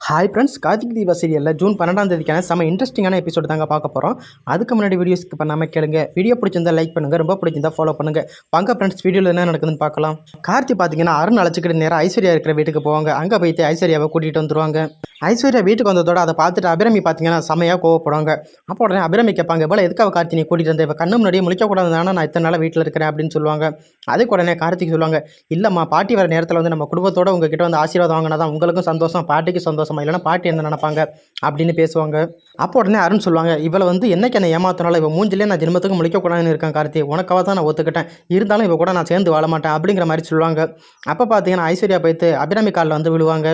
Hi friends, Karthik Deepa சீரியலில் June 12ஆம் தேதிக்கான செம இன்ட்ரெஸ்டிங்கான எபிசோடு தாங்க பார்க்க போகிறோம். அதுக்கு முன்னாடி வீடியோஸ்க்கு பண்ணாமல் கேளுங்க. வீடியோ பிடிச்சிருந்தா லைக் பண்ணுங்கள், ரொம்ப பிடிச்சிருந்தா ஃபாலோ பண்ணுங்கள். வாங்க ஃப்ரெண்ட்ஸ், வீடியோவில் என்ன நடக்குதுன்னு பார்க்கலாம். கார்த்தி பார்த்தீங்கன்னா அருண் அழைச்சிக்கிட்டு நேராக ஐஸ்வர்யா இருக்கிற வீட்டுக்கு போவாங்க. அங்கே போயிட்டு ஐஸ்வர்யாவை கூட்டிகிட்டு வந்துருவாங்க. ஐஸ்வர்யா வீட்டுக்கு வந்ததோட அதை பார்த்துட்டு அபிராமி பார்த்தீங்கன்னா செமையாக கோவப்படுவாங்க. அப்போ உடனே அபிராமி கேட்பாங்க, இவ்வளோ எதுக்காக கார்த்தி நீ கூட்டிகிட்டு வந்தேன், இப்போ கண்ணு முன்னாடியே முழிக்கக்கூடாது தானே நான் இத்தனை நாளாக வீட்டில் இருக்கிறேன் அப்படின்னு சொல்லுவாங்க. அதுக்கு உடனே கார்த்திக் சொல்லுவாங்க, இல்லைம்மா பாட்டி வர நேரத்தில் வந்து நம்ம குடும்பத்தோட உங்ககிட்ட வந்து ஆசீர்வாதம் வாங்கினா தான் உங்களுக்கும் சந்தோஷம், பாட்டிக்கு சந்தோஷமா, இல்லைனா பாட்டி என்ன நினைப்பாங்க அப்படின்னு பேசுவாங்க. அப்போ உடனே அருண் சொல்லுவாங்க, இவளை வந்து என்னைக்கு என்னை ஏமாத்தினாலும் இவன் மூஞ்சிலே நான் ஜென்மத்துக்கு முழிக்கக்கூடாதுன்னு இருக்கேன் கார்த்தி, உனக்காக தான் நான் ஒத்துக்கிட்டேன், இருந்தாலும் இவ கூட நான் சேர்ந்து வாழ மாட்டேன் அப்படிங்கிற மாதிரி சொல்லுவாங்க. அப்போ பார்த்தீங்கன்னா ஐஸ்வர்யா போய்த்து அபிராமி காலில் வந்து விழுவாங்க.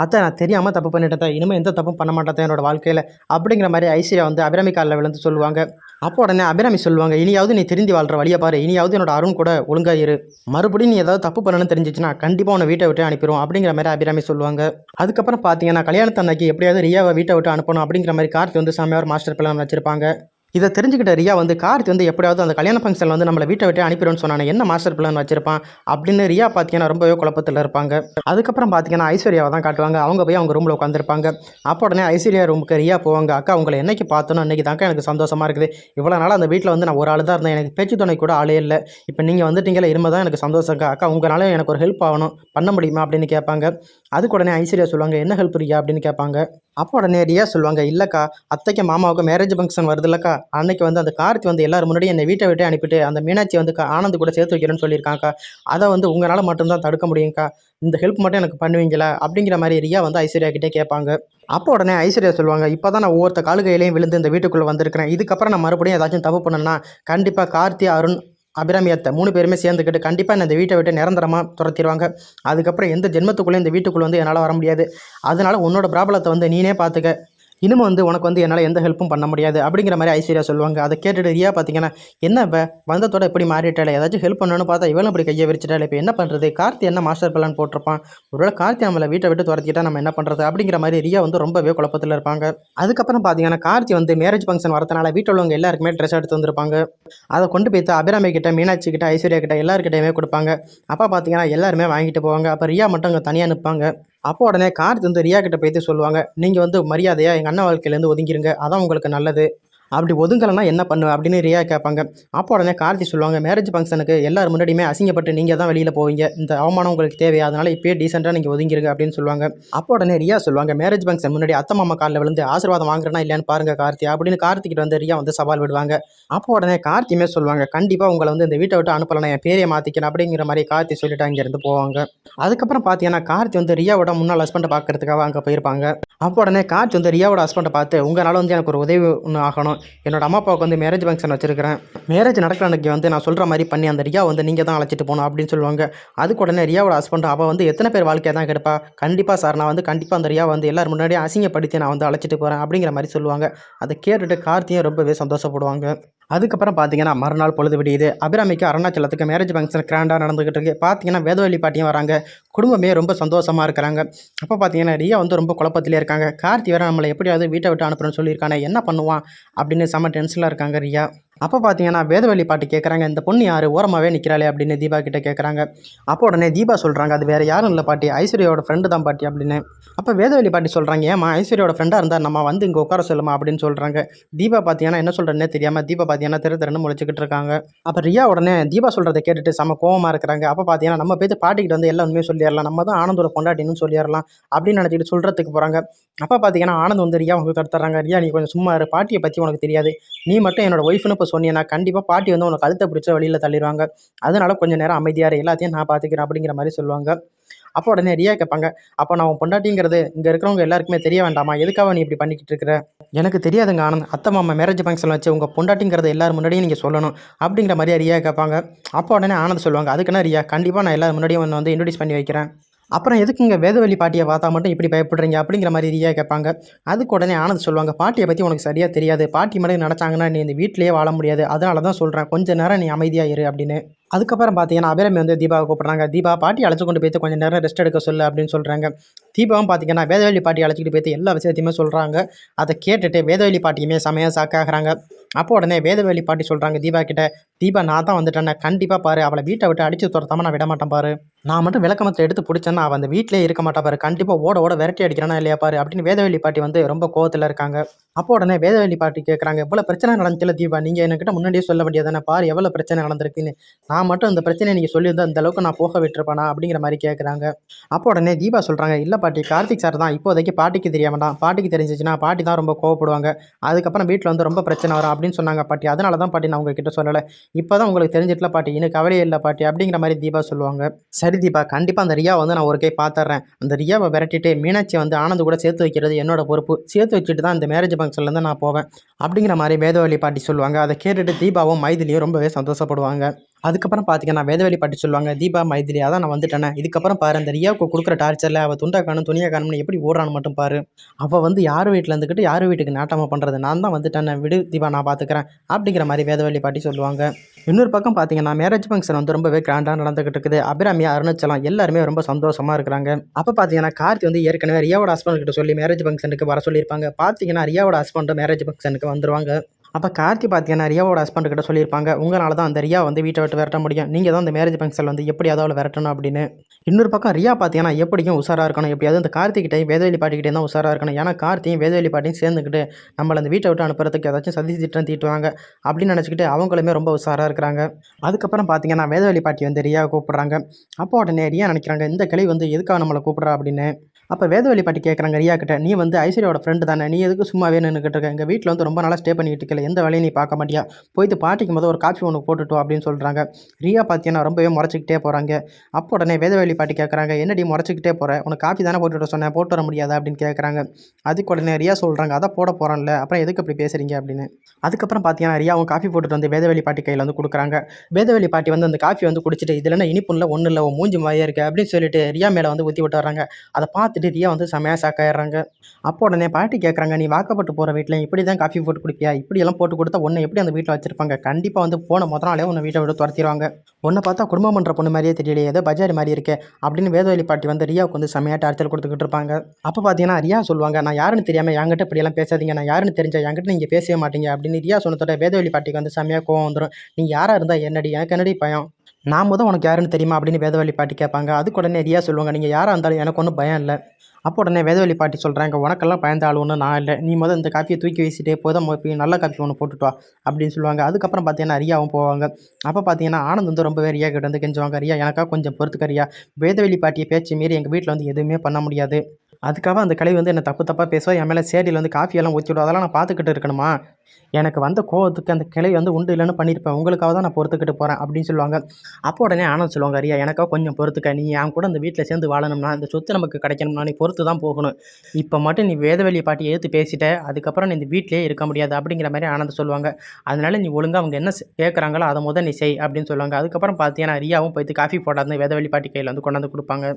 அத்தை நான் தெரியாமல் தப்பு பண்ணிட்டேன், இனிமேல் எந்த தப்பும் பண்ண மாட்டேன் என்னோட வாழ்க்கையில் அப்படிங்கிற மாதிரி ஐஸ்வர்யா வந்து அபிராமி காலில் விழுந்து சொல்லுவாங்க. அப்போ உடனே அபிராமி சொல்லுவாங்க, இனியாவது நீ திருந்தி வாழ்கிற வழியை பாரு, இனியாவது என்னோட அருண் கூட ஒழுங்காக இரு, மறுபடியும் நீ ஏதாவது தப்பு பண்ணணும்னு தெரிஞ்சிச்சுன்னா கண்டிப்பாக உன்னை வீட்டை விட்டு அனுப்பிடும் அப்படிங்கிற மாதிரி அபிராமி சொல்லுவாங்க. அதுக்கப்புறம் பார்த்தீங்கன்னா கல்யாணத்தன்னைக்கு எப்படியாவது ரியாவை வீட்டை விட்டு அனுப்பணும் அப்படிங்கிற மாதிரி கார்த்தி வந்து செம்மையாக ஒரு மாஸ்டர் பிளான் வச்சிருப்பாங்க. இதை தெரிஞ்சுக்கிட்ட ரியா வந்து கார்த்தி வந்து எப்படியாவது அந்த கல்யாண ஃபங்க்ஷனில் வந்து நம்மளை வீட்டை விட்டு அனுப்பிடும்னு சொன்னானே, என்ன மாஸ்டர் பிளான் வச்சிருப்பான் அப்படின்னு ரியா பார்த்தீங்கன்னா ரொம்பவே குழப்பத்தில் இருப்பாங்க. அதுக்கப்புறம் பார்த்தீங்கன்னா ஐஸ்வர்யாவை தான் காட்டுவாங்க. அவங்க போய் அவங்க ரூமில் உட்காந்துருப்பாங்க. அப்போ உடனே ஐஸ்வர்யா ரூமுக்கு ரியா போவாங்க. அக்கா உங்களை என்னைக்கு பார்த்தோன்னு அன்றைக்கி தாக்கா எனக்கு சந்தோஷமாக இருக்குது, இவ்வளோ நாள் அந்த வீட்டில் வந்து நான் ஒரு ஆள் தான் இருந்தேன், எனக்கு பேச்சு துணை கூட ஆளே இல்லை, இப்போ நீங்கள் வந்துட்டீங்களா இருமை தான் எனக்கு சந்தோஷம் அக்கா, உங்களால் எனக்கு ஒரு ஹெல்ப் ஆகணும், பண்ண முடியுமா அப்படின்னு கேட்பாங்க. அதுக்கு உடனே ஐஸ்வர்யா சொல்லுவாங்க, என்ன ஹெல்ப் ரியா அப்படின்னு கேட்பாங்க. அப்போ உடனே ரியா சொல்லுவாங்க, இல்லைக்கா அத்தைக்கு மாமாவுக்கு மேரேஜ் ஃபங்க்ஷன் வருது இல்லைக்கா, அன்னைக்கு வந்து அந்த கார்த்தி வந்து எல்லாரும் முன்னாடி என்னை வீட்டை விட்டு அனுப்பிட்டு அந்த மீனாட்சி வந்து ஆனந்த் கூட சேர்த்து வைக்கிறேன்னு சொல்லியிருக்காங்கக்கா, அதை வந்து உங்களால் மட்டும்தான் தடுக்க முடியுங்க்கா, இந்த ஹெல்ப் மட்டும் எனக்கு பண்ணுவீங்களா அப்படிங்கிற மாதிரி ரியா வந்து ஐஸ்வர்யா கிட்டே கேட்பாங்க. அப்போ உடனே ஐஸ்வர்யா சொல்லுவாங்க, இப்போ தான் நான் ஒவ்வொருத்த காலுகையிலையும் விழுந்து இந்த வீட்டுக்குள்ளே வந்திருக்கிறேன், இதுக்கப்புறம் நான் மறுபடியும் ஏதாச்சும் தப்பு பண்ணேன்னா கண்டிப்பாக கார்த்தி, அருண், அபிராமி அத்தை 3 பேருமே சேர்ந்துக்கிட்டு கண்டிப்பாக இந்த வீட்டை விட்டு நிரந்தரமாக துரத்திடுவாங்க. அதுக்கப்புறம் எந்த ஜென்மத்துக்குள்ளே இந்த வீட்டுக்குள்ளே வந்து என்னால் வர முடியாது, அதனால் உன்னோட ப்ராப்ளத்தை வந்து நீனே பார்த்துக்க, இனிமே வந்து உனக்கு வந்து என்னால் எந்த ஹெல்ப்பும் பண்ண முடியாது அப்படிங்கிற மாதிரி ஐஸ்வர்யா சொல்லுவாங்க. அதை கேட்டுட்டு ரியா பார்த்தீங்கன்னா, என்ன இப்போ வந்தத்தோட எப்படி மாறிட்டாலே, ஏதாச்சும் ஹெல்ப் பண்ணணும்னு பார்த்தா இவளும் இப்படி கையை விரிச்சிட்டாலே, இப்போ என்ன பண்ணுறது, கார்த்தி என்ன மாஸ்டர் பிளான் போட்டிருப்பான், ஒருவேளை கார்த்தி நம்மளை வீட்டை விட்டு துரத்திக்கிட்டா நம்ம என்ன பண்ணுறது அப்படிங்கிற மாதிரி ரியா வந்து ரொம்பவே குழப்பத்தில் இருப்பாங்க. அதுக்கப்புறம் பார்த்தீங்கன்னா கார்த்தி வந்து மேரேஜ் ஃபங்க்ஷன் வரதுனால வீட்டில் உள்ளவங்க எல்லாருக்குமே ட்ரெஸ் எடுத்து வந்திருப்பாங்க. அதை கொண்டு போய்த்து அபிராமி கிட்ட, மீனாட்சி கிட்ட, ஐஸ்வர்யா கிட்ட எல்லாருக்கிட்டையுமே கொடுப்பாங்க. அப்போ பார்த்தீங்கன்னா எல்லாருமே வாங்கிட்டு போவாங்க. அப்போ ரியா மட்டும் அங்கே தனியாக நிற்பாங்க. அப்போ உடனே கார்த்தி வந்து ரியா கிட்ட போய்த்து சொல்லுவாங்க, நீங்கள் வந்து மரியாதையாக எங்கள் அண்ணன் வாழ்க்கையிலேருந்து ஒதுங்கிருங்க, அதான் உங்களுக்கு நல்லது, அப்படி ஒதுங்கலைன்னா என்ன பண்ணுவேன் அப்படின்னு ரியா கேட்பாங்க. அப்போ உடனே கார்த்தி சொல்லுவாங்க, மேரேஜ் ஃபங்க்ஷனுக்கு எல்லாரும் முன்னாடியுமே அசிங்கப்பட்டு நீங்கள் தான் வெளியில் போவீங்க, இந்த அவமானம் உங்களுக்கு தேவையா, அதனால் இப்போயே டீசெண்டாக நீங்கள் ஒதுங்கிருங்க அப்படின்னு சொல்லுவாங்க. அப்போ உடனே ரியா சொல்லுவாங்க, மேரேஜ் ஃபங்க்ஷன் முன்னாடி அத்தை மாமா காலில் விழுந்து ஆசீர்வாதம் வாங்குறேன்னா இல்லையான்னு பாருங்கள் கார்த்தி அப்படின்னு கார்த்திகிட்ட வந்து ரியா வந்து சவால் விடுவாங்க. அப்போ உடனே கார்த்தியுமே சொல்லுவாங்க, கண்டிப்பாக உங்களை வந்து இந்த வீட்டை விட்டு அனுப்பலைன்னா என் பேரையை மாற்றிக்கிறேன் அப்படிங்கிற மாதிரி கார்த்தி சொல்லிட்டு அங்கேருந்து போவாங்க. அதுக்கப்புறம் பார்த்தீங்கன்னா கார்த்தி வந்து ரியாவோட முன்னாள் ஹஸ்பண்டை பார்க்கறதுக்காக அங்கே போயிருப்பாங்க. அப்போ உடனே கார்த்தி வந்து ரியாவோட ஹஸ்பண்டை பார்த்து, உங்களால் வந்து எனக்கு ஒரு உதவி ஒன்று ஆகணும், என்னோட அம்மா அப்பாவுக்கு வந்து மேரேஜ் ஃபங்க்ஷன் வச்சிருக்கிறேன், மேரேஜ் நடக்கிற அன்றைக்கி வந்து நான் சொல்கிற மாதிரி பண்ணி அந்த ரியா வந்து நீங்கள் தான் அழைச்சிட்டு போகணும் அப்படின்னு சொல்லுவாங்க. அதுக்கு உடனே ரியாவோட ஹஸ்பண்ட், அவள் வந்து எத்தனை பேர் வாழ்க்கையை தான் கெடுப்பா, கண்டிப்பாக சார் நான் வந்து கண்டிப்பாக அந்த ரியா வந்து எல்லோரும் முன்னாடியே அசிங்கப்படுத்தி நான் வந்து அழைச்சிட்டு போகிறேன் அப்படிங்கிற மாதிரி சொல்லுவாங்க. அதை கேட்டுட்டு கார்த்தியும் ரொம்பவே சந்தோஷப்படுவாங்க. அதுக்கப்புறம் பார்த்தீங்கன்னா மறுநாள் பொழுது விடியுது. அபிராமிக்கு அருணாச்சலத்துக்கு மேரேஜ் ஃபங்க்ஷன் கிராண்டாக நடந்துகிட்டு இருக்கு. பார்த்தீங்கன்னா வேதவள்ளி பாட்டியும் வராங்க. குடும்பமே ரொம்ப சந்தோஷமாக இருக்கிறாங்க. அப்போ பார்த்தீங்கன்னா ரியா வந்து ரொம்ப குழப்பத்திலே இருக்காங்க. கார்த்தி வேறு நம்மளை எப்படியாவது வீட்டை விட்டு அனுப்புறேன்னு சொல்லியிருக்கானே, என்ன பண்ணுவான் அப்படின்னு செம்ம டென்ஷனில் இருக்காங்க ரியா. அப்போ பார்த்தீங்கன்னா வேதவள்ளி பாட்டி கேட்குறாங்க, இந்த பொண்ணு யார் ஓரமாகவே நிற்கிறாளே அப்படின்னு தீபா கிட்டே கேட்குறாங்க. அப்போ உடனே தீபா சொல்கிறாங்க, அது வேறு யாரும் இல்லை பாட்டி, ஐஸ்வர்யாவோட ஃப்ரெண்டு தான் பாட்டி அப்படின்னு. அப்போ வேதவள்ளி பாட்டி சொல்கிறாங்க, ஏமா ஐஸ்வர்யாவோட ஃப்ரெண்டாக இருந்தால் நம்ம வந்து இங்கே உட்கார சொல்லுமா அப்படின்னு சொல்கிறாங்க. தீபா பார்த்தீங்கன்னா என்ன சொல்கிறேன்னே தெரியாமல் தீபா பார்த்தீங்கன்னா திரு முழிச்சிக்கிட்டு இருக்காங்க. அப்போ ரியா உடனே தீபா சொல்கிறத கேட்டுட்டு செம்ம கோவமாக இருக்கிறாங்க. அப்போ பார்த்தீங்கன்னா நம்ம போய்த்து பாட்டிக்கிட்ட வந்து எல்லாம் உண்மையை சொல்லிடலாம், நம்ம தான் ஆனந்தோட பொண்டாட்டின்னு சொல்லிடலாம் அப்படின்னு நினச்சிட்டு சொல்கிறதுக்கு போகிறாங்க. அப்போ பார்த்தீங்கன்னா ஆனந்த் வந்து ரியா வந்து தடுத்துறாங்க. ரியா நீ கொஞ்சம் சும்மா இரு, பாட்டியை பற்றி உனக்கு தெரியாது, நீ மட்டும் என்னோட ஒய்ஃப்னு இப்போ சொன்னீங்கன்னா கண்டிப்பாக பாட்டி வந்து உனக்கு கழுத்தை பிடிச்ச வழியில் தள்ளிடுவாங்க, அதனால கொஞ்சம் நேரம் அமைதியாக எல்லாத்தையும் நான் பார்த்துக்கிறேன் அப்படிங்கிற மாதிரி சொல்லுவாங்க. அப்போ உடனே ரியா கேட்பாங்க, அப்போ நான் உன் பொண்டாட்டிங்கிறது இங்கே இருக்கிறவங்க எல்லாருக்குமே தெரிய வேண்டாமா, எதுக்காக நீ இப்படி பண்ணிக்கிட்டு இருக்கிற, எனக்கு தெரியாதுங்க ஆனந்த், அத்தை மாமா மேரேஜ் ஃபங்க்ஷன் வச்சு உங்கள் பொண்டாட்டிங்கிறது எல்லாரும் முன்னாடியும் நீங்கள் சொல்லணும் அப்படிங்கிற மாதிரியா ரியா கேட்பாங்க. அப்போ உடனே ஆனந்த் சொல்லுவாங்க, அதுக்குன்னா ரியா கண்டிப்பாக நான் எல்லாரும் முன்னாடியும் ஒன்று வந்து இன்ட்ரடியூஸ் பண்ணி வைக்கிறேன், அப்புறம் எதுக்குங்க வேதவள்ளி பாட்டியை பார்த்தா மட்டும் இப்படி பயப்படுறீங்க அப்படிங்கிற மாதிரி ரியா கேட்பாங்க. அதுக்கு உடனே ஆனந்த் சொல்லுவாங்க, பாட்டியை பற்றி உனக்கு சரியாக தெரியாது, பாட்டி மாதிரி நினச்சாங்கன்னா நீ இந்த வீட்டிலேயே வாழ முடியாது, அதனால தான் சொல்கிறேன் கொஞ்சம் நேரம் நீ அமைதியாக இரு அப்படின்னு. அதுக்கப்புறம் பார்த்தீங்கன்னா அபிராமி வந்து தீபாவை கூப்பிட்றாங்க. தீபா பாட்டி அழைச்சி கொண்டு போய்த்து கொஞ்சம் நேரம் ரெஸ்ட் எடுக்க சொல்லு அப்படின்னு சொல்கிறாங்க. தீபாவும் பார்த்தீங்கன்னா வேதவள்ளி பாட்டி அழைச்சிக்கிட்டு போய்த்து எல்லா விஷயத்தையுமே சொல்கிறாங்க. அதை கேட்டுட்டு வேதவள்ளி பாட்டியுமே செமையாக சாக்காகிறாங்க. அப்போ உடனே வேதவள்ளி பாட்டி சொல்கிறாங்க தீபா கிட்ட, தீபா நான் தான் வந்துட்டேன், கண்டிப்பாக பாரு அவளை வீட்டை விட்டு அடிச்சு துரத்தாம நான் விட மாட்டேன் பாரு. நான் மட்டும் விளக்கமத்தை எடுத்து பிடிச்சேன்னா அவள் அந்த வீட்டிலே இருக்க மாட்டா பாரு, கண்டிப்பாக ஓட ஓட விரட்டி அடிக்கிறானா இல்லையா பாரு அப்படின்னு வேதவள்ளி பாட்டி வந்து ரொம்ப கோவத்தில் இருக்காங்க. அப்போ உடனே வேதவள்ளி பாட்டி கேட்குறாங்க, எவ்வளோ பிரச்சனை நடந்துச்சுல தீபா, நீங்கள் என்கிட்ட முன்னாடியே சொல்ல வேண்டியதானே, பாரு எவ்வளோ பிரச்சனை நடந்திருக்குன்னு. நான் மட்டும் இந்த பிரச்சனையை நீங்கள் சொல்லியிருந்தா இந்த அளவுக்கு நான் போக விட்டுருப்பேனா அப்படிங்கிற மாதிரி கேட்குறாங்க. அப்போ உடனே தீபா சொல்கிறாங்க, இல்லை பாட்டி கார்த்திக் சார் தான் இப்போதைக்கு பாட்டிக்கு தெரிய வேண்டாம், பாட்டிக்கு தெரிஞ்சிச்சுன்னா பாட்டி தான் ரொம்ப கோவப்படுவாங்க, அதுக்கப்புறம் வீட்டில் வந்து ரொம்ப பிரச்சனை வரும் அப்படின்னு சொன்னாங்க பாட்டி. அதனால தான் பாட்டி நான் உங்ககிட்ட சொல்லலை, இப்போ தான் உங்களுக்கு தெரிஞ்சிட்டல பாட்டி, இன்னும் கவலையே இல்லை பாட்டி அப்படிங்கிற மாதிரி தீபா சொல்லுவாங்க. சரி தீபா, கண்டிப்பாக அந்த ரியா வந்து நான் ஒரு கை பார்த்துட்றேன், அந்த ரியாவை விரட்டிட்டு மீனாட்சி வந்து ஆனந்த் கூட சேர்த்து வைக்கிறது என்னோட பொறுப்பு, சேர்த்து வச்சுட்டு தான் இந்த மேரேஜ் ஃபங்க்ஷன்லேருந்து நான் போவேன் அப்படிங்கிற மாதிரி வேதவள்ளி பாட்டி சொல்லுவாங்க. அதை கேட்டுட்டு தீபாவும் மைதிலியும் ரொம்பவே சந்தோஷப்படுவாங்க. அதுக்கப்புறம் பார்த்தீங்கன்னா வேதவள்ளி பாட்டி சொல்லுவாங்க, தீபா மைதிலி அதான் நான் வந்துட்டேனே, இதுக்கப்புறம் பாரு அந்த ரியாவுக்கு கொடுக்குற டார்ச்சரில் அவள் துண்டா காணும் துணியா காணும்னு எப்படி ஓடுறான்னு மட்டும் பாரு, அவள் வந்து யார் வீட்டில் இருந்துக்கிட்டு யார் வீட்டுக்கு நாட்டமாக பண்ணுறது, நான் தான் வந்துட்டேனே விடு தீபா நான் பார்த்துக்கிறேன் அப்படிங்கிற மாதிரி வேதவள்ளி பாட்டி சொல்லுவாங்க. இன்னொரு பக்கம் பார்த்தீங்கன்னா மேரேஜ் ஃபங்க்ஷன் வந்து ரொம்பவே கிராண்டாக நடந்துகிட்டு இருக்குது. அபிராமி அருணாச்சலம் எல்லாருமே ரொம்ப சந்தோஷமாக இருக்கிறாங்க. அப்போ பார்த்தீங்கன்னா கார்த்தி வந்து ஏற்கனவே ரியாவோட ஹஸ்பண்ட் கிட்ட சொல்லி மேரேஜ் ஃபங்க்ஷனுக்கு வர சொல்லியிருப்பாங்க. பார்த்தீங்கன்னா ரியாவோட ஹஸ்பண்ட் மேரேஜ் ஃபங்க்ஷனுக்கு வந்துருவாங்க. அப்போ கார்த்தி பார்த்தீங்கன்னா ரியாவோட ஹஸ்பண்ட் கிட்ட சொல்லியிருப்பாங்க, உங்களால் தான் அந்த ரியா வந்து வீட்டை விட்டு விரட்ட முடியும், நீங்கள் தான் அந்த மேரேஜ் ஃபங்க்ஷன் வந்து எப்படியாவது அவளை விரட்டணும் அப்படின்னு. இன்னொரு பக்கம் ரியா பார்த்தீங்கன்னா எப்படியும் உஷாராக இருக்கணும், எப்படியாவது அந்த கார்த்திகிட்டையும் வேதவள்ளி பாட்டிக்கிட்டே தான் உஷாராக இருக்கணும். ஏன்னா கார்த்தியும் வேதவள்ளி பாட்டியும் சேர்ந்துக்கிட்டு நம்மளை அந்த வீட்டை விட்டு அனுப்புறதுக்கு ஏதாச்சும் சதி திட்டம் தீட்டுவாங்க அப்படின்னு நினச்சிக்கிட்டு அவங்களுமே ரொம்ப உஷாராக இருக்கிறாங்க. அதுக்கப்புறம் பார்த்தீங்கன்னா வேதவள்ளி பாட்டி வந்து ரியா கூப்பிட்றாங்க. அப்போ உடனே ரியா நினைக்கிறாங்க, இந்த கிளை வந்து எதுக்காக நம்மளை கூப்பிட்றா அப்படின்னு. அப்போ வேதவள்ளி பாட்டி கேட்குறாங்க ரியா கிட்ட, நீ வந்து ஐஸ்வர்யாவோட ஃப்ரெண்டு தானே, நீ எதுக்கு சும்மாவே நின்றுக்கிட்டு இருக்க, எங்கள் வீட்டில் வந்து ரொம்ப நாளாக ஸ்டே பண்ணிக்கிட்டு இருக்கல, எந்த வேலையும் நீ பார்க்க மாட்டியா, போய்ட்டு பாட்டிக்கு ஒரு காஃபி ஒன்று போட்டுட்டோம் அப்படின்னு சொல்கிறாங்க. ரியா பார்த்தீங்கன்னா ரொம்பவே முறைச்சிக்கிட்டே போகிறாங்க. அப்போ உடனே வேதவள்ளி பாட்டி கேட்குறாங்க, என்னடி முறைச்சிக்கிட்டே போகிற, உனக்கு காஃபி தானே போட்டுவிட சொன்னேன், போட்டு வர முடியாதா அப்படின்னு கேட்குறாங்க. அதுக்கு உடனே ரியா சொல்கிறாங்க, அதான் போட போகிறான்ல, அப்புறம் எதுக்கு அப்படி பேசுகிறீங்க அப்படின்னு. அதுக்கப்புறம் பார்த்தீங்கன்னா ரியாவும் காஃபி போட்டுட்டு வந்து வேதவள்ளி பாட்டி கையில் வந்து கொடுக்குறாங்க. வேதவள்ளி பாட்டி வந்து அந்த காஃபி வந்து குடிச்சிட்டு, இதில் என்ன இனிப்பு இல்லை ஒன்றும் இல்லை, மூஞ்சி மாதிரியே இருக்குது அப்படின்னு சொல்லிட்டு ரியா மேலே வந்து ஊற்றி விட்டு வராங்க. அதை பார்த்துட்டு ரியா வந்து செமையாக ஷாக் ஆயிடுறாங்க. அப்போ உடனே பாட்டி கேட்குறாங்க, நீ வாக்கப்பட்டு போகிற வீட்டில் இப்படி தான் காஃபி போட்டு குடிப்பியா, இப்படியெல்லாம் போட்டு கொடுத்தா உன்னை எப்படி அந்த வீட்டில் வச்சிருப்பாங்க, கண்டிப்பாக வந்து போன முதல் நாளே உன்னை வீட்டை விட்டு துரத்திடுவாங்க, உன்னை பார்த்தா குடும்பம் பண்ணுற பொண்ணு மாதிரியே தெரியலையே, ஏதோ பஜாரி மாதிரி இருக்கே அப்படின்னு வேதவள்ளி பாட்டி வந்து ரியாவுக்கு வந்து செமையாக டார்ச்சர் கொடுத்துக்கிட்டு இருப்பாங்க. அப்போ பார்த்தீங்கன்னா ரியா சொல்லுவாங்க, நான் யாருன்னு தெரியாமல் என்கிட்ட இப்படியெல்லாம் பேசாதீங்க, நான் யாருன்னு தெரிஞ்சா என்கிட்ட நீங்கள் பேசவே மாட்டீங்க அப்படின்னு ரியா சொன்னதோட வேதவள்ளி பாட்டிக்கு வந்து செமையாக கோவம் வந்துடும். நீ யாராக இருந்தால் என்னடி, எனக்கு என்னடி பயம், நான் உனக்கு யாருன்னு தெரியுமா அப்படின்னு வேதவள்ளி பாட்டி கேட்பாங்க. அதுக்கு உடனே ரியா சொல்லுவாங்க, நீங்கள் யாராக இருந்தாலும் எனக்கு ஒன்றும் பயம் இல்லை. அப்போ உடனே வேதவள்ளி பாட்டி சொல்கிறாங்க, உனக்கெல்லாம் பயந்த ஆள் ஒன்று நான் இல்லை, நீ இந்த காஃபியை தூக்கி வீசிட்டே போதும் போய் நல்ல காஃபி ஒன்று போட்டுட்டு வா அப்படின்னு சொல்லுவாங்க. அதுக்கப்புறம் பார்த்தீங்கன்னா ரியாவும் போவாங்க. அப்போ பார்த்தீங்கன்னா ஆனந்த் வந்து ரொம்பவே ரியா கிட்ட வந்து கெஞ்சுவாங்க, ரியா எனக்காக கொஞ்சம் பொறுத்துக்க ரியா, வேதவள்ளி பாட்டியை பேச்சு மீறி எங்கள் வீட்டில் வந்து எதுவுமே பண்ண முடியாது, அதுக்காக அந்த கலை வந்து என்னை தப்பு தப்பாக பேசுவா, என் மேலே சேரியில் வந்து காஃபியெல்லாம் ஊற்றி விடும், அதெல்லாம் நான் பார்த்துக்கிட்டு இருக்கணுமா, எனக்கு வந்த கோவத்துக்கு அந்த கிளை வந்து உண்டு இல்லைன்னு பண்ணியிருப்பேன், உங்களுக்காக தான் நான் பொறுத்துக்கிட்டு போகிறேன் அப்படின்னு சொல்லுவாங்க. அப்போ உடனே ஆனந்த் சொல்லுவாங்க, ரியா எனக்காக கொஞ்சம் பொறுத்துக்க, நீ என் கூட அந்த வீட்டில் சேர்ந்து வாழணும்னா இந்த சொத்து நமக்கு கிடைக்கணும்னா நீ பொறுத்து தான் போகணும், இப்போ மட்டும் நீ வேதவள்ளி பாட்டி எடுத்து பேசிட்ட, அதுக்கப்புறம் நீ இந்த வீட்டிலே இருக்க முடியாது அப்படிங்கிற மாதிரி ஆனந்த் சொல்லுவாங்க. அதனால நீ ஒழுங்காக அவங்க என்ன கேட்குறாங்களோ அதை முதல் நீ செய் அப்படின்னு சொல்லுவாங்க. அதுக்கப்புறம் பார்த்தீங்கன்னா ரியாவும் போய்ட்டு காஃபி போடாது வேதவள்ளி பாட்டி கையில் வந்து கொண்டாந்து கொடுப்பாங்க.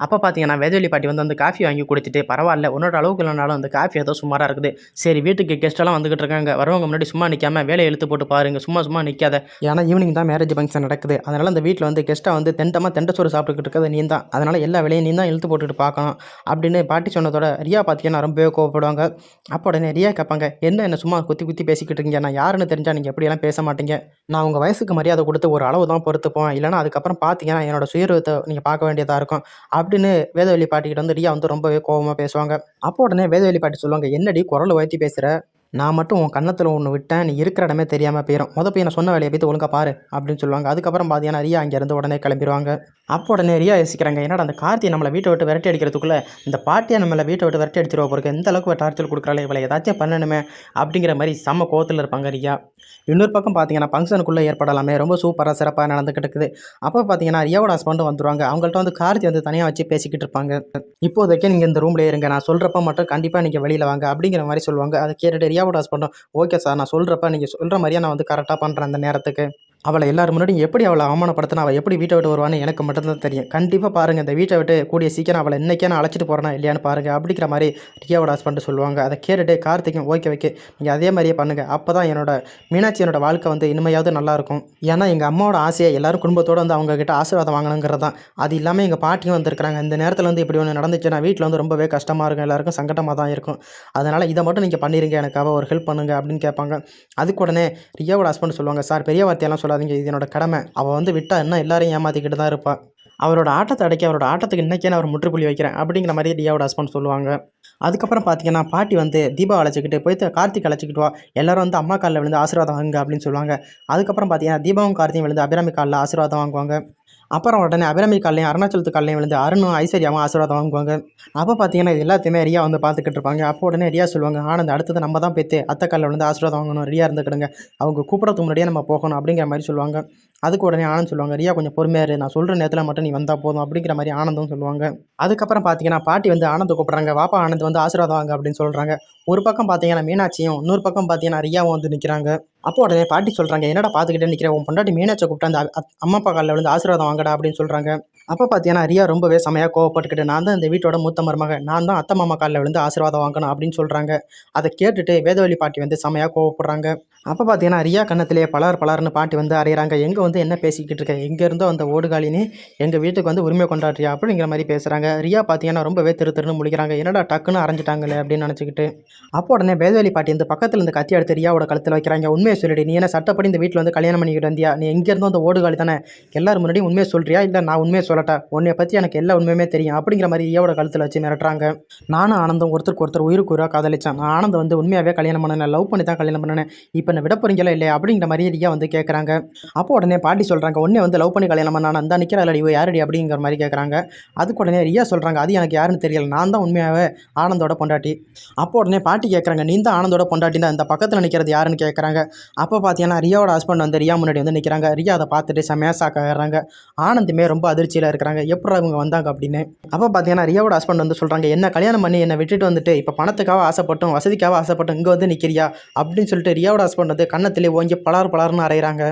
அப்போ பார்த்தீங்கன்னா வேதவள்ளி பாட்டி வந்து அந்த காஃபி வாங்கி குடிச்சிட்டு, பரவாயில்ல உன்னோட அளவுக்கு இல்லைனாலும் அந்த காஃபி ஏதோ சுமாராக இருக்குது, சரி வீட்டுக்கு கெஸ்ட்டெல்லாம் வந்துகிட்டு இருக்காங்க, வரவங்க முன்னாடி சும்மா நிற்காம வேலையை இழுத்து போட்டு பாருங்க, சும்மா நிற்காத, ஏன்னா ஈவினிங் தான் மேரேஜ் ஃபங்க்ஷன் நடக்குது, அதனால் அந்த வீட்டில் வந்து கெஸ்ட்டாக வந்து தெண்டை சோறு சாப்பிட்டுக்கிட்டு இருக்கிறது நீ தான், அதனால் எல்லா வேலையும் நீ தான் இழுத்து போட்டுட்டு பார்க்கணும் அப்படின்னு பாட்டி சொன்னதோட ரியா பார்த்தீங்கன்னா ரொம்பவே கோவப்படுவாங்க. அப்போ உடனே ரியா கேட்பாங்க, என்ன சும்மா குத்தி பேசிக்கிட்டு இருக்கீங்க, நான் யாருன்னு தெரிஞ்சால் நீங்கள் எப்படியெல்லாம் பேச மாட்டீங்க, நான் உங்கள் வயசுக்கு மரியாதை கொடுத்து ஒரு அளவு தான் பொறுத்துப்போம், இல்லைனா அதுக்கப்புறம் பார்த்தீங்கன்னா என்னோட சுயரூபத்தை நீங்கள் பார்க்க வேண்டியதாக இருக்கும் அப்படின்னு வேதவள்ளி பாட்டிக்கிட்ட வந்து ரியா வந்து ரொம்பவே கோவமாக பேசுவாங்க. அப்போ உடனே வேதவள்ளி பாட்டி சொல்லுவாங்க, என்னடி குரல் உயர்த்தி பேசுகிற, நான் மட்டும் உன் கன்னத்தில் ஒன்று விட்டேன், நீ இருக்கிற இடமே தெரியாமல் போயிடும், போய் நான் சொன்ன வேலையை போய் ஒழுங்காக பாரு அப்படின்னு சொல்லுவாங்க. அதுக்கப்புறம் பார்த்தீங்கன்னா ரியா அங்கேருந்து உடனே கிளம்பிடுவாங்க. அப்போ உடனே ரியா யோசிக்கிறாங்க, என்னடா அந்த கார்த்தியை நம்மளை வீட்டை விட்டு விரட்டி அடிக்கிறதுக்குள்ளே இந்த பாட்டியை நம்மளை வீட்டை விட்டு விரட்டி அடிச்சிருவா போருக்கு, எந்த அளவுக்கு டார்ச்சர் கொடுக்குறாளே, இவளை ஏதாச்சும் பண்ணணுமே அப்படிங்கிற மாதிரி செம்ம கோவத்தில் இருப்பாங்க ரியா. இன்னொரு பக்கம் பார்த்தீங்கன்னா ஃபங்க்ஷனுக்குள்ளே ஏற்படலாமே ரொம்ப சூப்பராக சிறப்பாக நடந்துக்கிட்டு இருக்குது. அப்போ பார்த்தீங்கன்னா ரியாவோட ஹஸ்பண்டும் வந்துருவாங்க. அவங்கள்ட்ட வந்து கார்த்தி வந்து தனியாக வச்சு பேசிக்கிட்டு இருப்பாங்க. இப்போதைக்கு நீங்கள் இந்த ரூம்லேயே இருங்க, நான் சொல்கிறப்ப மட்டும் கண்டிப்பாக நீங்கள் வெளியில் வாங்க அப்படிங்கிற மாதிரி சொல்லுவாங்க. அதை கேட்டுட்டு ரியாவோட ஹஸ்பண்டும், ஓகே சார், நான் சொல்கிறப்ப நீங்கள் சொல்கிற மாதிரியே நான் வந்து கரெக்டாக பண்ணுறேன் அந்த நேரத்துக்கு அவளை எல்லாரும் முன்னாடியும் எப்படி அவளை அவமானப்படுத்தினா அவள் எப்படி வீட்டை விட்டு வருவான்னு எனக்கு மட்டும்தான் தெரியும். கண்டிப்பாக பாருங்கள், இந்த வீட்டை விட்டு கூடிய சீக்கிரம் அவளை இன்றைக்கே நான் அழைச்சிட்டு போகிறேனா இல்லையான்னு பாருங்கள் அப்படிங்கிற மாதிரி ரியாவோட ஹஸ்பண்ட் சொல்லுவாங்க. அதை கேட்டுட்டு கார்த்திக்கும் ஓகே ஓகே நீங்கள் அதே மாதிரியே பண்ணுங்கள், அப்போ தான் மீனாட்சியோட வாழ்க்கை வந்து இனிமையாவது நல்லாயிருக்கும். ஏன்னா எங்கள் அம்மாவோட ஆசையை எல்லாரும் குடும்பத்தோடு வந்து அவங்கக்கிட்ட ஆசீர்வாதம் வாங்கணுங்கிறது தான். அது இல்லாமல் எங்கள் பாட்டியும் வந்திருக்கிறாங்க. இந்த நேரத்தில் வந்து இப்படி ஒன்று நடந்துச்சுன்னா வீட்டில் வந்து ரொம்பவே கஷ்டமாக இருக்கும், எல்லாருக்கும் சங்கடமாக தான் இருக்கும். அதனால் இதை மட்டும் நீங்கள் பண்ணிடுங்க, எனக்காக ஒரு ஹெல்ப் பண்ணுங்கள் அப்படின்னு கேட்பாங்க. அதுக்கு உடனே ரியாவோட ஹஸ்பண்ட் சொல்லுவாங்க, சார் பெரிய வார்த்தையெல்லாம் சொல்லாதீங்க, இது என்னோட கடமை. அவள் வந்து விட்டா இன்னும் எல்லாரையும் ஏமாற்றிக்கிட்டு தான் இருப்பாள். அவரோட ஆட்டத்தை அடக்கி அவரோட ஆட்டத்துக்கு இன்றைக்கே நான் ஒரு முற்றுப்புள்ளி வைக்கிறேன் அப்படிங்கிற மாதிரி ரியாவோட ஹஸ்பண்ட் சொல்லுவாங்க. அதுக்கப்புறம் பார்த்தீங்கன்னா பாட்டி வந்து தீபா அழைச்சிக்கிட்டு போய்ட்டு கார்த்திக் அழைச்சிக்கிட்டு வா, எல்லாரும் வந்து அம்மா காலில் விழுந்து ஆசீர்வாதம் வாங்க அப்படின்னு சொல்லுவாங்க. அதுக்கப்புறம் பார்த்தீங்கன்னா தீபாவும் கார்த்தியும் விழுந்து அபிராமி காலில் ஆசீர்வாதம் வாங்குவாங்க. அப்புறம் உடனே அபிராமி கால்லையும் அருணாச்சலத்து கால்லையும் விழுந்து அருணும் ஐஸ்வர்யாவும் ஆசீர்வாதம் வாங்குவாங்க. அப்போ பார்த்தீங்கன்னா இது எல்லாத்தையுமே ரியா வந்து பார்த்துக்கிட்டு இருப்பாங்க. அப்போ உடனே ரியா சொல்லுவாங்க, ஆனந்த் அடுத்தது நம்ம தான் போய்த்து அத்தை காலில் விழுந்து ஆசீர்வாதம் வாங்கணும், ரியா இருந்துக்கிடுங்க, அவங்க கூப்பிட்றதுக்கு முன்னாடியே நம்ம போகணும் அப்படிங்கிற மாதிரி சொல்லுவாங்க. அதுக்கு உடனே ஆனந்த் சொல்லுவாங்க, ரியா கொஞ்சம் பொறுமையாக இரு, நான் சொல்கிற நேரத்தில் மட்டும் நீ வந்தால் போதும் அப்படிங்கிற மாதிரி ஆனந்தும் சொல்லுவாங்க. அதுக்கப்புறம் பார்த்தீங்கன்னா பாட்டி வந்து ஆனந்த் கூப்பிட்றாங்க, வாப்பா ஆனந்த் வந்து ஆசீர்வாதம் வாங்க அப்படின்னு சொல்கிறாங்க. ஒரு பக்கம் பார்த்தீங்கன்னா மீனாட்சியும் இன்னொரு பக்கம் பார்த்தீங்கன்னா ரியாவும் வந்து நிற்கிறாங்க. அப்போ உடனே பாட்டி சொல்கிறாங்க, என்னடா பார்த்துக்கிட்டே நிற்கிற, உன் பொண்டாட்டி மீனாட்சியை கூப்பிட்டு அந்த அம்மா அப்பா காலில் விழுந்து ஆசீர்வாதம் வாங்கடா அப்படின்னு சொல்கிறாங்க. அப்போ பார்த்தீங்கன்னா ரியா ரொம்பவே செமையாக கோவப்பட்டுக்கிட்டு, நான் தான் இந்த வீட்டோட மூத்த மருமக, நான் தான் அத்தை மாமா காலில் விழுந்து ஆசீர்வாதம் வாங்கணும் அப்படின்னு சொல்கிறாங்க. அதை கேட்டுட்டு வேதவழி பாட்டி வந்து செமையாக கோவப்படுறாங்க. அப்போ பார்த்தீங்கன்னா ரியா கன்னத்திலே பலார் பலார்னு பாட்டி வந்து அறையிறாங்க. எங்கே வந்து என்ன பேசிக்கிட்டு இருக்க, எங்கே இருந்தோ அந்த ஓடுகாலினே எங்கள் வீட்டுக்கு வந்து உரிமை கொண்டாடுறியா அப்படிங்கிற மாதிரி பேசுகிறாங்க. ரியா பார்த்தீங்கன்னா ரொம்பவே திருன்னு முழிக்கிறாங்க. என்னடா டக்குன்னு அரைஞ்சிட்டாங்களே அப்படின்னு நினச்சிக்கிட்டு. அப்போ உடனே வேதவழி பாட்டி இந்த பக்கத்தில் இந்த கத்தி எடுத்து ரியாவோட கழுத்தில் வைக்கிறாங்க. உண்மையை சொல்லிடு, நீ என்ன சட்டப்படி இந்த வீட்டில் வந்து கல்யாணம் பண்ணிக்கிட்டு வந்தியா, நீ எங்கே இருந்தோ அந்த ஓடுகாலி தானே, எல்லாரும் முன்னாடியும் உண்மையை சொல்கிறியா இல்லை நான் உண்மையை சொல்லட்டா, உன்னை பற்றி எனக்கு எல்லா உண்மையுமே தெரியும் அப்படிங்கிற மாதிரி ரியாவோட கழுத்தில் வச்சு மிரட்டுறாங்க. நானும் ஆனந்தம் ஒருத்தருக்கு ஒருத்தர் உயிருக்கு உயிராக காதலிச்சான், நான் ஆனந்தம் வந்து உண்மையாகவே கல்யாணம் பண்ணேன், லவ் பண்ணி தான் கல்யாணம் பண்ணேன், இப்போ என்ன விட போறீங்களா இல்லையா அப்படிங்கிற மாதிரி ரியா வந்து கேட்குறாங்க. அப்போ உடனே பாட்டி சொல்கிறாங்க, உடனே வந்து லவ் பண்ணி கல்யாணம் பண்ணான் அந்த நிற்கிறாள் இவ யாரடி அப்படிங்கிற மாதிரி கேட்குறாங்க. அதுக்கு உடனே ரியா சொல்கிறாங்க, அது எனக்கு யாருன்னு தெரியல, நான் தான் உண்மையாகவே ஆனந்தோட பொண்டாட்டி. அப்போ உடனே பாட்டி கேட்குறாங்க, நீ தான் ஆனந்தோட பொண்டாட்டினா இந்த பக்கத்தில் நிற்கிறது யாருன்னு கேட்குறாங்க. அப்போ பார்த்தீங்கன்னா ரியாவோட ஹஸ்பண்ட் வந்து ரியா முன்னாடி வந்து நிற்கிறாங்க. ரியா அதை பார்த்துட்டு செமையாக சாக்காகிறாங்க. ஆனந்துமே ரொம்ப அதிர்ச்சியில் இருக்கிறாங்க, எப்படி அவங்க வந்தாங்க அப்படின்னு. அப்போ பார்த்தீங்கன்னா ரியாவோட ஹஸ்பண்ட் வந்து சொல்கிறாங்க, என்ன கல்யாணம் பண்ணி என்னை விட்டுட்டு வந்துட்டு இப்போ பணத்துக்காக ஆசைப்பட்டும் வசதிக்காக ஆசைப்பட்டும் இங்கே வந்து நிற்கிறியா அப்படின்னு சொல்லிட்டு ரியாவோட ஹஸ்பண்ட் வந்து கன்னத்திலே ஓங்கி பலார் பலார்னு அறையிறாங்க.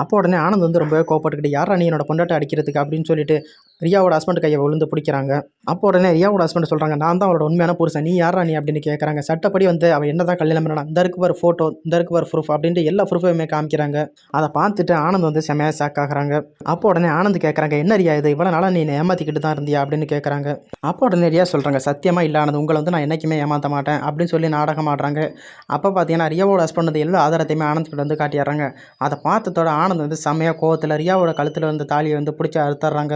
அப்போ உடனே ஆனந்த் வந்து ரொம்பவே கோவப்பட்டுக்கிட்டு, யாரா நீ என்னோட பொண்டாட்டை அடிக்கிறதுக்கு அப்படின்னு சொல்லிட்டு ரியாவோட ஹஸ்பண்ட் கையை விழுந்து பிடிக்கிறாங்க. அப்போ உடனே ரியாவோட ஹஸ்பண்ட் சொல்கிறாங்க, நான் தான் அவளோட உண்மையான புருஷன், நீ யாரா நீ அப்படின்னு கேட்குறாங்க. சட்டப்படி வந்து அவள் என்ன தான் கல்யாணம் பண்ணா, இந்த இருக்கு ஒரு ஃபோட்டோ, இந்த இருக்கு ஒரு ப்ரூஃப் அப்படின்ட்டு எல்லா ப்ரூஃபையுமே காமிக்கிறாங்க. அதை பார்த்துட்டு ஆனந்த் வந்து செமையாக ஷாக் ஆகுறாங்க. அப்போ உடனே ஆனந்த் கேட்குறாங்க, என்ன ரியா இது இவ்வளோ நாளாக நீ ஏமாற்றிக்கிட்டு தான் இருந்தியா அப்படின்னு கேட்குறாங்க. அப்போ உடனே ரியா சொல்கிறாங்க, சத்தியமாக இல்லானது உங்களை வந்து நான் என்றைக்குமே ஏமாற்ற மாட்டேன் அப்படின்னு சொல்லி நாடகம் ஆடுறாங்க. அப்போ பார்த்தீங்கன்னா ரியாவோட ஹஸ்பண்ட் வந்து எல்லா ஆதாரத்தையுமே ஆனந்த்கிட்ட வந்து காட்டிடுறாங்க. அதை பார்த்ததோட ஆனந்த் வந்து செமையாக கோவத்தில் ரியாவோட கழுத்தில் வந்து தாலியை வந்து பிடிச்சி அறுத்துறாங்க.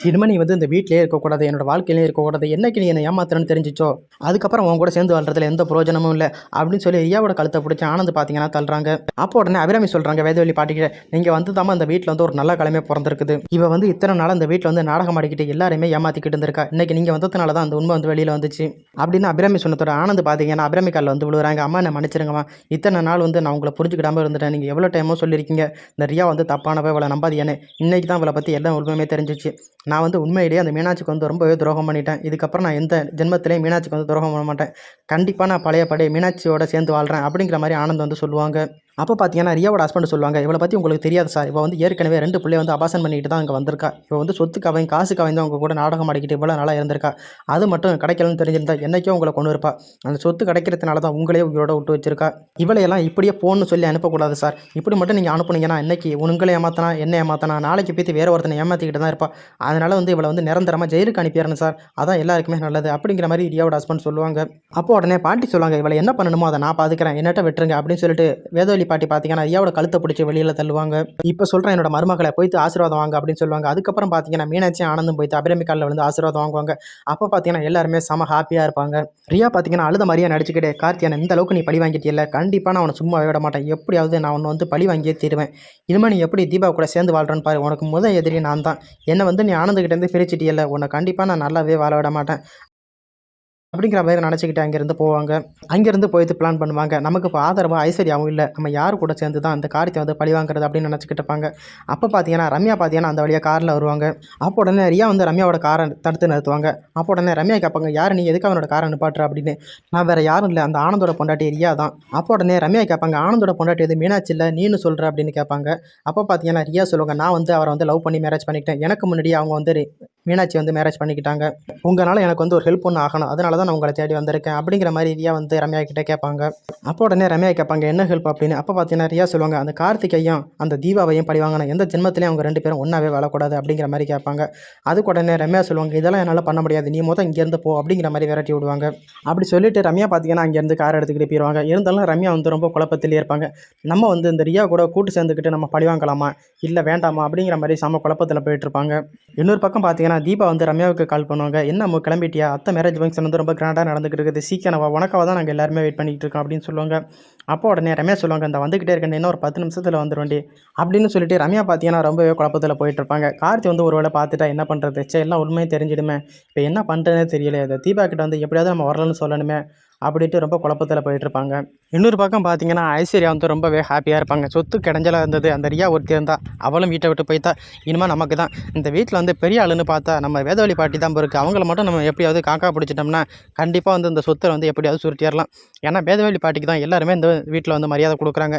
இனிமேல் நீ வந்து இந்த வீட்டிலே இருக்கக்கூடாது, என்னோட வாழ்க்கையிலே இருக்கக்கூடாது, என்னைக்கு நீ என்னை ஏமாத்துறன்னு தெரிஞ்சிச்சோ அதுக்கப்புறம் உன் கூட சேர்ந்து வாழ்றதுல எந்த பிரயோஜனமும் இல்லை அப்படின்னு சொல்லி ரியாவோட கழுத்தை பிடிச்சி ஆனந்த் பார்த்தீங்கன்னா தள்ளுறாங்க. அப்போ உடனே அபிராமி சொல்கிறாங்க, வேதவழி பாட்டிக்கிட்ட, நீங்கள் வந்து தாம அந்த வீட்டில் வந்து ஒரு நல்ல கிழமை பிறந்திருக்குது, இவ வந்து இத்தனை நாள் அந்த வீட்டில் வந்து நாடகம் ஆடிக்கிட்டு எல்லாருமே ஏமாற்றிக்கிட்டு இருந்திருக்கா, இன்னைக்கு நீங்கள் வந்ததுனால தான் அந்த உண்மை வந்து வெளியில் வந்துச்சு அப்படின்னு அபிராமி சொன்னதோட ஆனந்த் பார்த்தீங்கன்னா அபிராமி காலில் வந்து விழுவுறாங்க. அம்மா என்ன மன்னிச்சிருங்கம்மா, இத்தனை நாள் வந்து நான் உங்களை புரிஞ்சுக்கிடாமல் இருந்துட்டேன், நீங்கள் எவ்வளோ டைமோ சொல்லியிருக்கீங்க இந்த ரியா வந்து தப்பானவ, இவளை நம்பாதியானே, இன்னைக்கு தான் இவளை பற்றி எல்லாம் உண்மையுமே தெரிஞ்சிச்சு, நான் வந்து உண்மையிலேயே அந்த மீனாட்சிக்கு வந்து ரொம்பவே துரோகம் பண்ணிட்டேன், இதுக்கப்புறம் நான் எந்த ஜென்மத்திலேயே மீனாட்சிக்கு வந்து துரோகம் பண்ண மாட்டேன், கண்டிப்பாக நான் பழையபடி மீனாட்சியோட சேர்ந்து வாழ்கிறேன் அப்படிங்கிற மாதிரி ஆனந்த் வந்து சொல்லுவாங்க. அப்போ பார்த்தீங்கன்னா ரியாவோட ஹஸ்பண்ட் சொல்லுவாங்க, இவளை பற்றி உங்களுக்கு தெரியாது சார், இவள் வந்து ஏற்கனவே 2 பிள்ளைய வந்து அபாசன் பண்ணிட்டு தான் இங்கே வந்திருக்கா, இவள் வந்து சொத்துக்கு அவன் காசுக்கு அவன் தான் அவங்க கூட நாடகம் ஆடிக்கிட்டு இவ்வளோ நாளாக இருந்திருக்கா, அது மட்டும் கிடைக்கலன்னு தெரிஞ்சிருந்தா என்றைக்கோ உங்களை கொண்டு இருப்பா, அந்த சொத்து கிடைக்கிறதுனால தான் உங்களே உயிரோட விட்டு வச்சிருக்கா, இவளையெல்லாம் இப்படியே போன்னு சொல்லி அனுப்பக்கூடாது சார், இப்படி மட்டும் நீங்கள் அனுப்புனீங்கன்னா இன்னைக்கு உங்களை ஏமாத்தினா என்ன ஏமாத்தினா நாளைக்கு போய்த்து வேறு ஒருத்தனை ஏமாற்றிக்கிட்டு தான் இருப்பா, அதனால் வந்து இவளை வந்து நிரந்தரமாக ஜெயிலுக்கு அனுப்பிடுறேன் சார், அதான் எல்லாருக்குமே நல்லது அப்படிங்கிற மாதிரி ரியாவோட ஹஸ்பண்ட் சொல்லுவாங்க. அப்போ உடனே பாட்டி சொல்லுவாங்க, இவளை என்ன பண்ணணுமோ அதை நான் பார்த்துக்கிறேன், என்னட்ட விட்டுருங்க அப்படின்னு சொல்லிட்டு வேதவழி பாட்டி பார்த்தீங்கன்னா ரியாவோட கழுத்தை பிடிச்சி வெளியில் தள்ளுவாங்க. இப்போ சொல்கிறேன் என்னோட மருமகளை போய்த்து ஆசீர்வாதம் வாங்க அப்படின்னு சொல்லுவாங்க. அதுக்கப்புறம் பார்த்தீங்கன்னா மீனாட்சி ஆனந்தும் போய்த்து அபிராமி காலில் வந்து ஆசீர்வாதம் வாங்குவாங்க. அப்போ பார்த்தீங்கன்னா எல்லாருமே செம ஹாப்பியாக இருப்பாங்க. ரியா பார்த்தீங்கன்னா அழுத மாதிரியே நடிச்சுக்கிட்டே, கார்த்தியான இந்த அளவுக்கு நீ பழி வாங்கிட்டியல்ல, கண்டிப்பாக நான் அவனை சும்மா விட மாட்டேன், எப்படியாவது நான் உன்னை வந்து பழி வாங்கியே தீருவேன், இனிமேல் நீ எப்படி தீபா கூட சேர்ந்து வாழ்கிறேன்னு பாரு, உனக்கு முதல் எதிரி நான் தான், என்னை வந்து நீ ஆனந்துக்கிட்டேருந்து பிரிச்சிட்டியல்ல, உன்னை கண்டிப்பாக நான் நல்லாவே வாழ விட மாட்டேன் அப்படிங்கிற மாதிரி நினச்சிக்கிட்டு அங்கேருந்து போவாங்க. அங்கேருந்து போயிட்டு பிளான் பண்ணுவாங்க. நமக்கு இப்போ ஆதரவாக ஐஸ்வர்யாவும் இல்லை, நம்ம யார் கூட சேர்ந்து தான் இந்த காரியத்தை வந்து பழிவாங்கிறது அப்படின்னு நினச்சிக்கிட்டு இருப்பாங்க. அப்போ பார்த்தீங்கன்னா ரம்யா பார்த்தீங்கன்னா அந்த வழியாக காரில் வருவாங்க. அப்போ உடனே ரியா வந்து ரம்யாவோட காரை தடுத்து நிறுத்துவாங்க. அப்போ உடனே ரம்யா கேட்பாங்க, யார் நீ எதுக்கு அவனோட காரை நிப்பாட்டுற அப்படின்னு. நான் வேறு யாரும் இல்லை, அந்த ஆனந்தோட பொண்டாட்டி ரியா தான். அப்போ உடனே ரம்யா கேட்பாங்க, ஆனந்தோட பொண்டாட்டி எது மீனாட்சி இல்லை நீனு சொல்கிற அப்படின்னு கேட்பாங்க. அப்போ பார்த்தீங்கன்னா ரியா சொல்லுவாங்க, நான் வந்து அவரை வந்து லவ் பண்ணி மேரேஜ் பண்ணிக்கிட்டேன். எனக்கு முன்னாடி அவங்க வந்து மீனாட்சி வந்து மேரேஜ் பண்ணிக்கிட்டாங்க. உங்களால் எனக்கு வந்து ஒரு ஹெல்ப் ஒன்று ஆகணும், அதனால தான் நான் உங்களை தேடி வந்திருக்கேன் அப்படிங்கிற மாதிரி ரியா வந்து ரம்யா கிட்டே கேட்பாங்க. அப்போ உடனே ரம்யா கேட்பாங்க, என்ன ஹெல்ப் அப்படின்னு. அப்போ பார்த்தீங்கன்னா ரியா சொல்லுவாங்க, அந்த கார்த்திகையும் அந்த தீபாவையும் பழிவாங்கணும், எந்த ஜென்மத்திலையும் அவங்க 2 பேரும் ஒன்றாவே வாழக்கூடாது அப்படிங்கிற மாதிரி கேட்பாங்க. அதுக்கு உடனே ரம்யா சொல்லுவாங்க, இதெல்லாம் என்னால் பண்ண முடியாது, நீ மொதல் இங்கேருந்து போ அப்படிங்கிற மாதிரி விரட்டி விடுவாங்க. அப்படி சொல்லிட்டு ரம்யா பார்த்தீங்கன்னா அங்கேருந்து கார் எடுத்துக்கிட்டு போயிடுவாங்க. இருந்தாலும் ரம்யா வந்து ரொம்ப குழப்பத்திலே இருப்பாங்க. நம்ம வந்து இந்த ரியா கூட கூட்டு சேர்ந்துக்கிட்டு நம்ம பழிவாங்கலாமா இல்லை வேண்டாமா அப்படிங்கிற மாதிரி செம குழப்பத்தில் போயிட்டு இருப்பாங்க. இன்னொரு பக்கம் பார்த்தீங்கன்னா தீபா வந்து ரம்யாவுக்கு கால் பண்ணுவாங்க, என்ன கிளம்பிட்டியா, அத்தை மேரேஜ் ஃபங்க்ஷன் வந்து ரொம்ப கிராண்டாக நடந்துக்கிட்டு இருக்குது, சீக்கிரம் உனக்காக தான் நாங்கள் எல்லாருமே வெயிட் பண்ணிகிட்டு இருக்கோம் அப்படின்னு சொல்லுவாங்க. அப்போ உடனே ரம்யா சொல்லுவாங்க, இந்த வந்துக்கிட்டே இருக்கேன், இன்னும் ஒரு 10 நிமிஷத்தில் வந்துடுவேண்டி அப்படின்னு சொல்லிட்டு ரம்யா பார்த்தீங்கன்னா ரொம்பவே குழப்பத்தில் போயிட்டு இருப்பாங்க. கார்த்தி வந்து ஒரு வேளை பார்த்துட்டா என்ன பண்ணுறது, சே எல்லாம் உண்மையை தெரிஞ்சிடுமே, இப்போ என்ன பண்ணுறதுனே தெரியல, இதை தீபா கிட்ட வந்து எப்படியாவது நம்ம வரலன்னு சொல்லணுமே அப்படின்ட்டு ரொம்ப குழப்பத்தில் போயிட்டுருப்பாங்க. இன்னொரு பக்கம் பார்த்தீங்கன்னா ஐஸ்வர்யா வந்து ரொம்பவே ஹாப்பியாக இருப்பாங்க. சொத்து கிடைஞ்சலாக இருந்தது, அந்த ரியா ஒருத்தி இருந்தா, அவளும் வீட்டை விட்டு போய்த்தா, இனிமேல் நமக்கு தான் இந்த வீட்டில் வந்து பெரிய ஆளுன்னு பார்த்தா நம்ம வேதவழி பாட்டி தான் இருக்குது, அவங்கள மட்டும் நம்ம எப்படியாவது காக்கா பிடிச்சிட்டோம்னா கண்டிப்பாக வந்து இந்த சொத்தை வந்து எப்படியாவது சுருட்டிடலாம். ஏன்னா வேதவழி பாட்டிக்கு தான் எல்லாருமே இந்த வீட்டில் வந்து மரியாதை கொடுக்குறாங்க,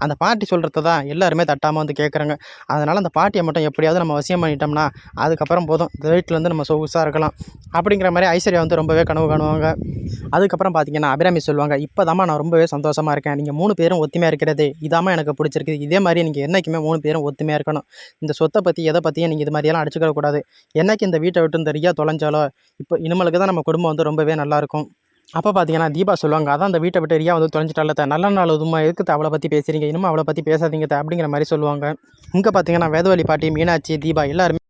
அந்த பாட்டி சொல்கிறத தான் எல்லாருமே தட்டாமல் வந்து கேட்குறாங்க. அதனால் அந்த பாட்டியை மட்டும் எப்படியாவது நம்ம வசியம் பண்ணிட்டோம்னா அதுக்கப்புறம் போதும், இந்த வீட்டில் வந்து நம்ம சொகுசாக இருக்கலாம் அப்படிங்கிற மாதிரி ஐஸ்வர்யா வந்து ரொம்பவே கனவு காணுவாங்க. அதுக்கப்புறம் பார்த்தீங்கன்னா அபிராமி சொல்லுவாங்க, இப்போ தாம்மா நான் ரொம்பவே சந்தோஷமாக இருக்கேன், நீங்கள் 3 பேரும் ஒத்துமையாக இருக்கிறது இதாம்மா எனக்கு பிடிச்சிருக்கு, இதே மாதிரி நீங்கள் என்றைக்குமே 3 பேரும் ஒத்துமையாக இருக்கணும், இந்த சொத்தை பற்றி எதை பற்றியும் நீங்கள் இது மாதிரியெல்லாம் அடிச்சுக்கக்கூடாது, என்றைக்கு இந்த வீட்டை விட்டு இந்த ரியா தொலைஞ்சாலோ இப்போ இனிமேலுக்கு தான் நம்ம குடும்பம் வந்து ரொம்பவே நல்லாயிருக்கும். அப்போ பார்த்தீங்கன்னா தீபா சொல்லுவாங்க, அதான் அந்த வீட்டை விட்டு ரியா வந்து தொலைஞ்சிட்டால, நல்ல நாள் எதுவுமா எதுக்கு அவளை பற்றி பேசுகிறீங்க, இனிமேல் அவளை பற்றி பேசாதீங்க அப்படிங்கிற மாதிரி சொல்லுவாங்க. இங்கே பார்த்தீங்கன்னா வேதவழி பாட்டி, மீனாட்சி, தீபா எல்லாருமே